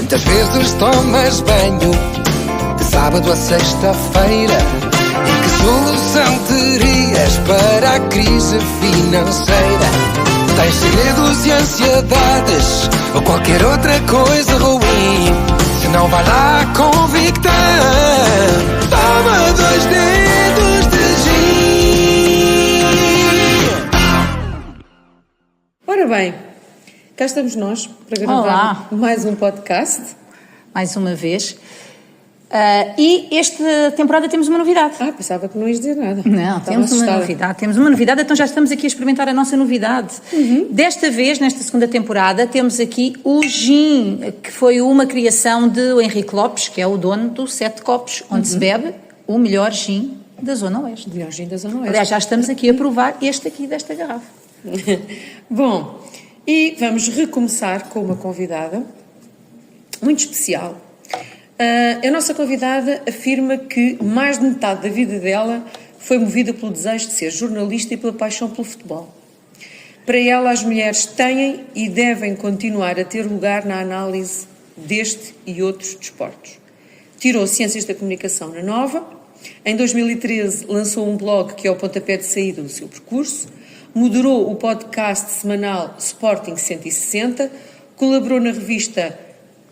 Quantas vezes tomas banho de sábado a sexta-feira? E que solução terias para a crise financeira? Tens segredos e ansiedades ou qualquer outra coisa ruim? Se não vai lá convicta, toma 2 dedos de gin. Ora bem, cá estamos nós para gravar mais um podcast. Mais uma vez. E esta temporada temos uma novidade. Pensava que não ias dizer nada. Não, temos uma novidade, então já estamos aqui a experimentar a nossa novidade. Desta vez, nesta segunda temporada, temos aqui o gin, que foi uma criação de Henrique Lopes, que é o dono do 7 Copos, onde se bebe o melhor gin da Zona Oeste. O melhor gin da Zona Oeste. Aliás, já estamos aqui a provar este aqui desta garrafa. Bom, e vamos recomeçar com uma convidada muito especial. A nossa convidada afirma que mais de metade da vida dela foi movida pelo desejo de ser jornalista e pela paixão pelo futebol. Para ela, as mulheres têm e devem continuar a ter lugar na análise deste e outros desportos. Tirou Ciências da Comunicação na Nova. Em 2013 lançou um blog que é o pontapé de saída do seu percurso. Moderou o podcast semanal Sporting 160. Colaborou na revista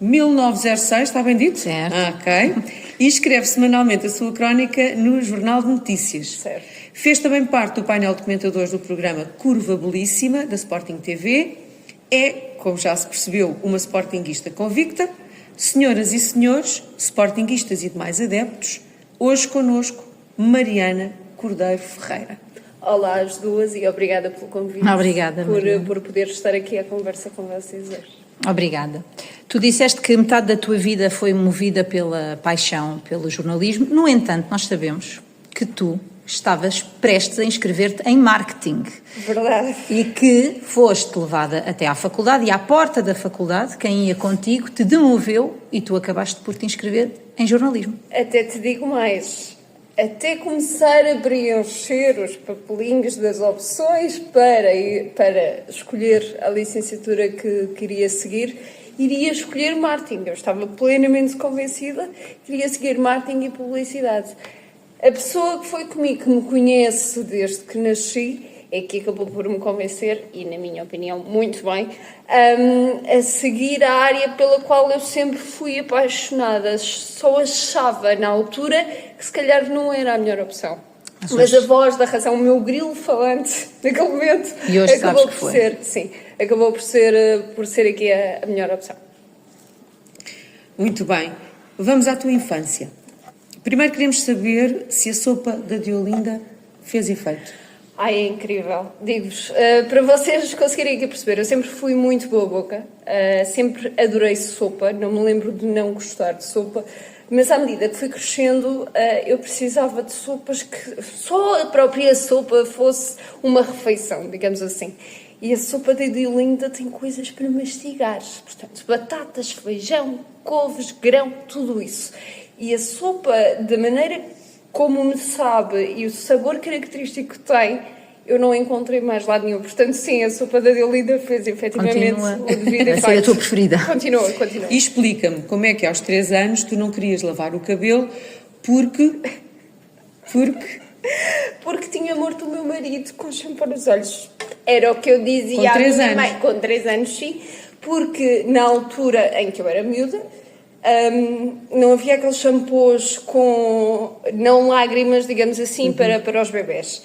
1906, está bem dito? Certo. Ok. E escreve semanalmente a sua crónica no Jornal de Notícias. Certo. Fez também parte do painel de comentadores do programa Curva Belíssima, da Sporting TV. É, como já se percebeu, uma sportinguista convicta. Senhoras e senhores, sportinguistas e demais adeptos, hoje connosco, Mariana Cordeiro Ferreira. Olá às duas e obrigada pelo convite. Obrigada, por poder estar aqui à conversa com vocês hoje. Obrigada. Tu disseste que metade da tua vida foi movida pela paixão pelo jornalismo. No entanto, nós sabemos que tu estavas prestes a inscrever-te em marketing. Verdade. E que foste levada até à faculdade e à porta da faculdade, quem ia contigo te demoveu e tu acabaste por te inscrever em jornalismo. Até te digo mais. Até começar a preencher os papelinhos das opções para escolher a licenciatura que queria seguir, iria escolher marketing. Eu estava plenamente convencida que iria seguir marketing e publicidade. A pessoa que foi comigo, que me conhece desde que nasci, é que acabou por me convencer, e na minha opinião muito bem, a seguir a área pela qual eu sempre fui apaixonada. Só achava na altura que se calhar não era a melhor opção. Mas a voz da razão, o meu grilo falante naquele momento, e hoje acabou sabes que por foi. ser, sim, acabou por ser aqui a melhor opção. Muito bem. Vamos à tua infância. Primeiro queremos saber se a sopa da Diolinda fez efeito. Ai, é incrível. Digo-vos, para vocês conseguirem aqui perceber, eu sempre fui muito boa boca, sempre adorei sopa, não me lembro de não gostar de sopa, mas à medida que fui crescendo, eu precisava de sopas que só a própria sopa fosse uma refeição, digamos assim. E a sopa de Diolinda tem coisas para mastigar, portanto, batatas, feijão, couves, grão, tudo isso. E a sopa, da maneira como me sabe e o sabor característico que tem, eu não encontrei mais lado nenhum. Portanto, sim, a sopa da Diolinda fez efetivamente o devido efeito. A ser a tua preferida. Continua. E explica-me como é que aos 3 anos tu não querias lavar o cabelo porque tinha morto o meu marido com shampoo nos olhos. Era o que eu dizia à minha mãe. Com 3 anos, sim. Porque na altura em que eu era miúda, não havia aqueles shampoos com não lágrimas, digamos assim, para os bebés.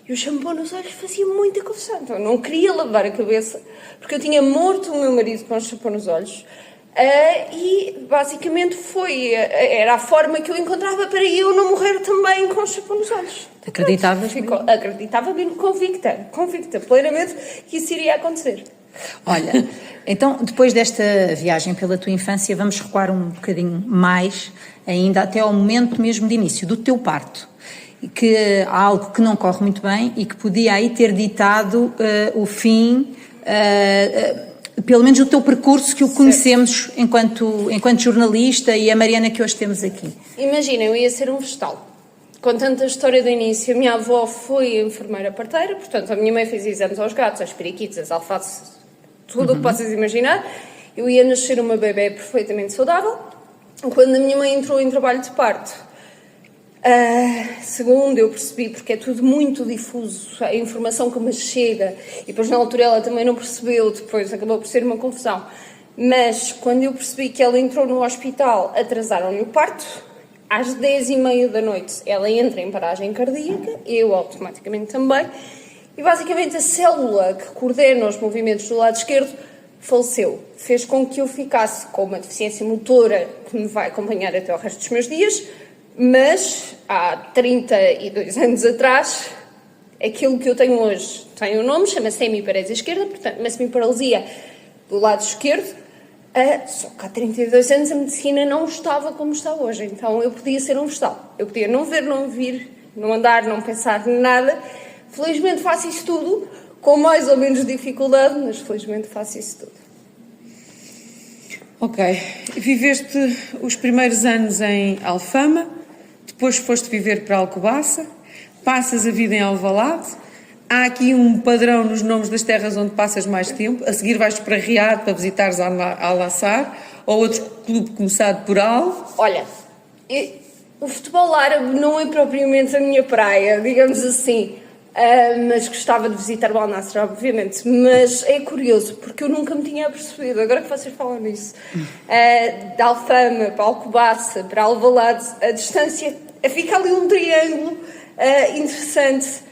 E o shampoo nos olhos fazia muita confusão. Então eu não queria lavar a cabeça, porque eu tinha morto o meu marido com o shampoo nos olhos. E basicamente era a forma que eu encontrava para eu não morrer também com o shampoo nos olhos. Acreditava mesmo convicta plenamente que isso iria acontecer. Olha, então depois desta viagem pela tua infância, vamos recuar um bocadinho mais, ainda até ao momento mesmo de início, do teu parto. Que há algo que não corre muito bem e que podia aí ter ditado o fim, pelo menos o teu percurso que o conhecemos enquanto jornalista e a Mariana que hoje temos aqui. Imagina, eu ia ser um vegetal. Contando a história do início, a minha avó foi enfermeira parteira, portanto a minha mãe fez exames aos gatos, aos periquitos, às alfaces, tudo o que possas imaginar, Eu ia nascer uma bebé perfeitamente saudável. Quando a minha mãe entrou em trabalho de parto, segundo eu percebi, porque é tudo muito difuso, a informação que me chega, e depois na altura ela também não percebeu, depois acabou por ser uma confusão. Mas quando eu percebi que ela entrou no hospital, atrasaram-lhe o parto, às 10h30 da noite ela entra em paragem cardíaca, eu automaticamente também, e basicamente a célula que coordena os movimentos do lado esquerdo faleceu. Fez com que eu ficasse com uma deficiência motora que me vai acompanhar até o resto dos meus dias, mas há 32 anos atrás, aquilo que eu tenho hoje tem um nome, chama-se hemiparesia esquerda, portanto, uma semiparalisia do lado esquerdo. Só que há 32 anos a medicina não estava como está hoje, então eu podia ser um vegetal. Eu podia não ver, não ouvir, não andar, não pensar nada. Felizmente faço isso tudo, com mais ou menos dificuldade, mas felizmente faço isso tudo. Ok. Viveste os primeiros anos em Alfama, depois foste viver para Alcobaça, passas a vida em Alvalade. Há aqui um padrão nos nomes das terras onde passas mais tempo. A seguir vais para Riad para visitares Al-Nassr ou outro clube começado por Al. Olha, o futebol árabe não é propriamente a minha praia, digamos assim. Mas gostava de visitar o Al-Nassr, obviamente. Mas é curioso, porque eu nunca me tinha percebido, agora que vocês falam nisso, de Alfama para Alcobaça, para Alvalade, a distância, fica ali um triângulo interessante,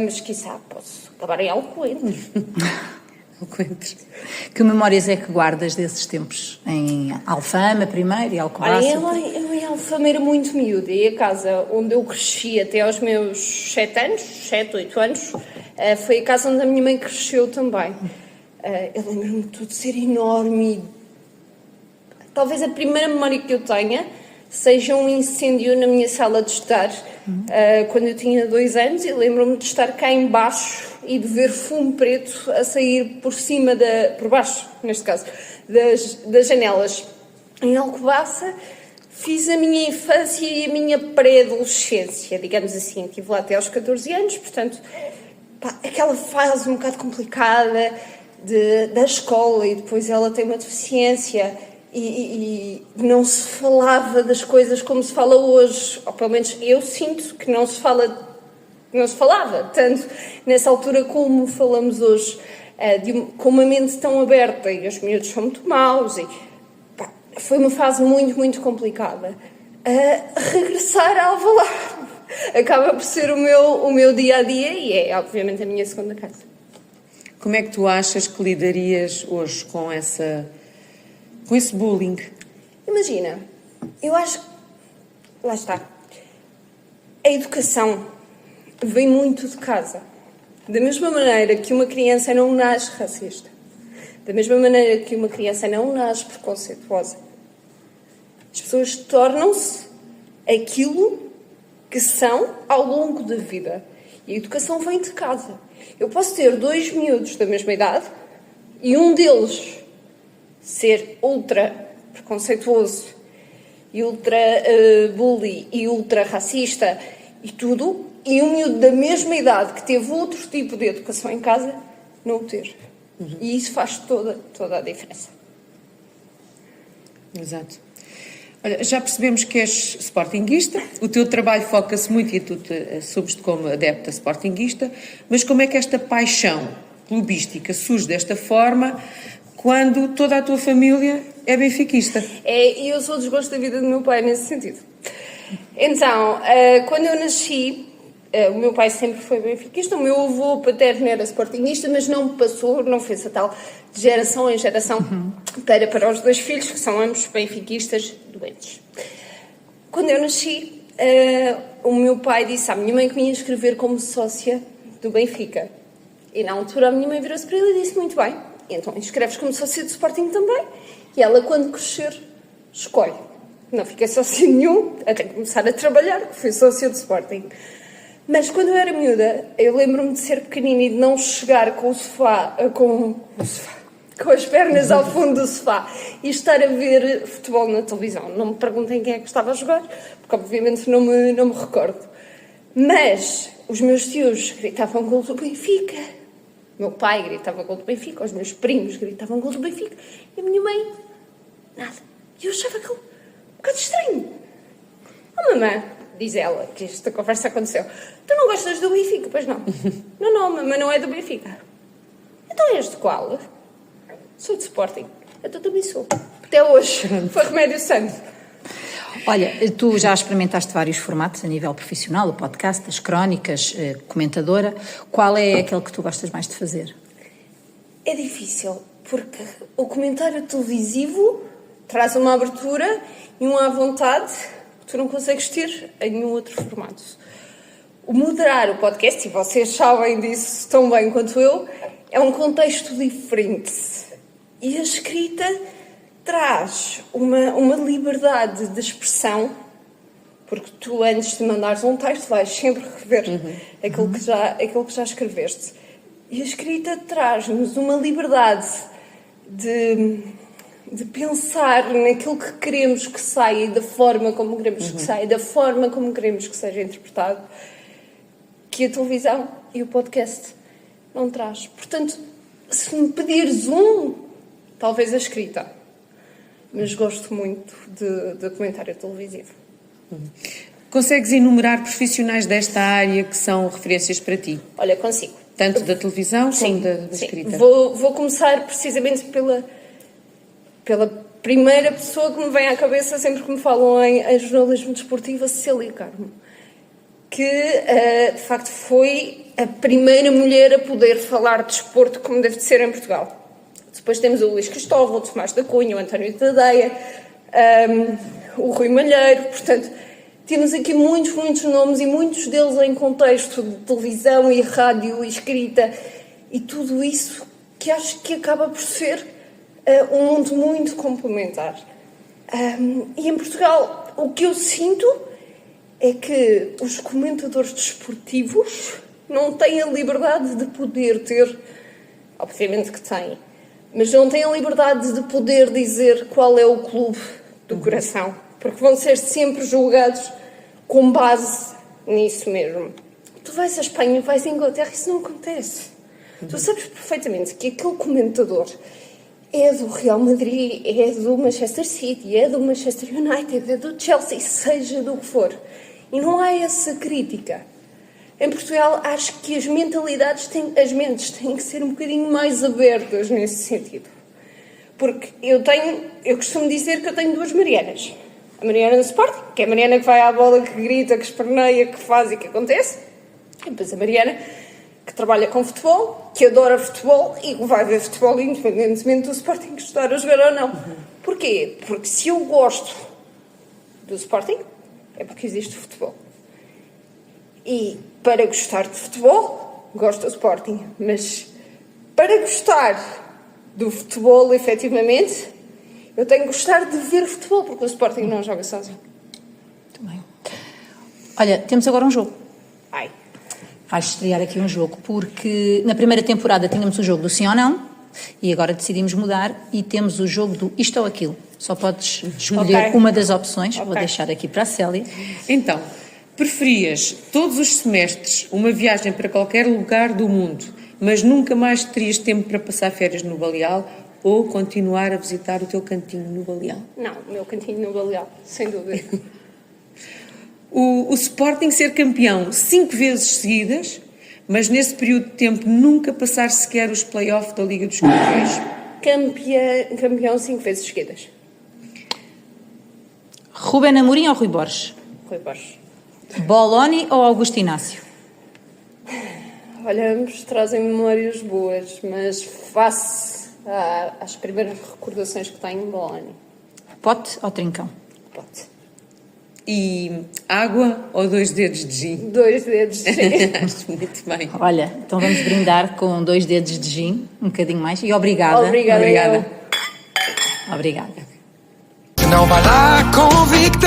mas quiçá posso acabar em Alcoentre. Alcoentre. Que memórias é que guardas desses tempos? Em Alfama primeiro e Alcobaça? Eu em Alfama era muito miúda, e a casa onde eu cresci até aos meus 7, 8 anos, foi a casa onde a minha mãe cresceu também. Eu lembro-me de tudo ser enorme. Talvez a primeira memória que eu tenha seja um incêndio na minha sala de estar, quando eu tinha 2 anos, e lembro-me de estar cá em baixo e de ver fumo preto a sair por baixo, neste caso, das janelas. Em Alcobaça fiz a minha infância e a minha pré-adolescência, digamos assim. Estive lá até aos 14 anos, portanto, aquela fase um bocado complicada da escola, e depois ela tem uma deficiência e não se falava das coisas como se fala hoje, ou pelo menos eu sinto que não se falava tanto nessa altura como falamos hoje, com uma mente tão aberta, e os miúdos são muito maus, e foi uma fase muito, muito complicada. Regressar a Alvalade acaba por ser o meu dia-a-dia, e é obviamente a minha segunda casa. Como é que tu achas que lidarias hoje com esse bullying? Imagina, eu acho que, lá está, a educação vem muito de casa. Da mesma maneira que uma criança não nasce racista, da mesma maneira que uma criança não nasce preconceituosa, as pessoas tornam-se aquilo que são ao longo da vida. E a educação vem de casa. Eu posso ter 2 miúdos da mesma idade e um deles ser ultra preconceituoso e ultra bully e ultra racista e tudo, e um miúdo da mesma idade que teve outro tipo de educação em casa não o ter. E isso faz toda a diferença. Exato. Olha, já percebemos que és sportinguista, o teu trabalho foca-se muito, e tu te assumes-te como adepta sportinguista, mas como é que esta paixão clubística surge desta forma quando toda a tua família é benfiquista? E eu sou o desgosto da vida do meu pai nesse sentido. Então, quando eu nasci, o meu pai sempre foi benfiquista, o meu avô paterno era sportinguista, mas não fez a tal de geração em geração para os 2 filhos, que são ambos benfiquistas doentes. Quando eu nasci, o meu pai disse à minha mãe que me ia inscrever como sócia do Benfica. E na altura a minha mãe virou-se para ele e disse: muito bem, então inscreves como sócia do Sporting também, e ela, quando crescer, escolhe. Não fiquei sócia nenhum, até começar a trabalhar, que fui sócia do Sporting. Mas quando eu era miúda, eu lembro-me de ser pequenina e de não chegar com as pernas ao fundo do sofá e estar a ver futebol na televisão. Não me perguntem quem é que estava a jogar, porque obviamente não me recordo. Mas os meus tios gritavam gol do Benfica O meu pai gritava gol do Benfica, os meus primos gritavam gol do Benfica, e a minha mãe, nada. E eu achava aquilo um bocado estranho. Oh, mamãe, diz ela, que esta conversa aconteceu, tu não gostas do Benfica, pois não? Não, mamãe, não é do Benfica. Então és de qual? Sou de Sporting. Eu também sou. Até hoje. Foi remédio santo. Olha, tu já experimentaste vários formatos a nível profissional, o podcast, as crónicas, comentadora. Qual é aquele que tu gostas mais de fazer? É difícil, porque o comentário televisivo traz uma abertura e um à vontade que tu não consegues ter em nenhum outro formato. O moderar o podcast, e vocês sabem disso tão bem quanto eu, é um contexto diferente. E a escrita traz uma liberdade de expressão, porque tu, antes de mandares um texto, vais sempre rever aquilo que já escreveste. E a escrita traz-nos uma liberdade de pensar naquilo que queremos que saia e da forma como queremos que saia, da forma como queremos que seja interpretado, que a televisão e o podcast não traz. Portanto, se me pedires talvez a escrita, mas gosto muito de comentário televisivo. Consegues enumerar profissionais desta área que são referências para ti? Olha, consigo. Tanto da televisão como da sim. escrita? Vou começar precisamente pela primeira pessoa que me vem à cabeça sempre que me falam em jornalismo desportivo, a Cecília Carmo, que de facto foi a primeira mulher a poder falar de desporto como deve de ser em Portugal. Depois temos o Luís Cristóvão, o Tomás da Cunha, o António Tadeia, o Rui Malheiro. Portanto, temos aqui muitos nomes, e muitos deles em contexto de televisão e rádio e escrita, e tudo isso que acho que acaba por ser um mundo muito complementar. E em Portugal, o que eu sinto é que os comentadores desportivos não têm a liberdade de poder ter, obviamente que têm, mas não têm a liberdade de poder dizer qual é o clube do coração, porque vão ser sempre julgados com base nisso mesmo. Tu vais à Espanha, vais à Inglaterra, isso não acontece. Tu sabes perfeitamente que aquele comentador é do Real Madrid, é do Manchester City, é do Manchester United, é do Chelsea, seja do que for. E não há essa crítica. Em Portugal, acho que as mentes têm que ser um bocadinho mais abertas nesse sentido. Porque eu costumo dizer que eu tenho duas Marianas. A Mariana do Sporting, que é a Mariana que vai à bola, que grita, que esperneia, que faz e que acontece. E depois a Mariana que trabalha com futebol, que adora futebol e que vai ver futebol independentemente do Sporting estar a jogar ou não. Porquê? Porque se eu gosto do Sporting, é porque existe futebol. E para gostar de futebol, gosto do Sporting. Mas para gostar do futebol, efetivamente, eu tenho que gostar de ver futebol, porque o Sporting não joga sozinho. Muito bem. Olha, temos agora um jogo. Ai. Vais estrear aqui um jogo, porque na primeira temporada tínhamos o jogo do sim ou não, e agora decidimos mudar e temos o jogo do isto ou aquilo. Só podes escolher uma das opções. Vou deixar aqui para a Célia. Então, preferias todos os semestres uma viagem para qualquer lugar do mundo, mas nunca mais terias tempo para passar férias no Baleal, ou continuar a visitar o teu cantinho no Baleal? Não, o meu cantinho no Baleal, sem dúvida. O Sporting ser campeão 5 vezes seguidas, mas nesse período de tempo nunca passar sequer os play-off da Liga dos Campeões? Campeão 5 vezes seguidas. Ruben Amorim ou Rui Borges? Rui Borges. Boloni ou Augusto Inácio? Olha, ambos trazem memórias boas, mas face às primeiras recordações que tenho, Boloni. Pote ou trincão? Pote. E água ou 2 dedos de gin? 2 dedos de gin. Acho muito bem. Olha, então vamos brindar com 2 dedos de gin, um bocadinho mais. E obrigada. Obrigada. Obrigada. Não vai lá convicta.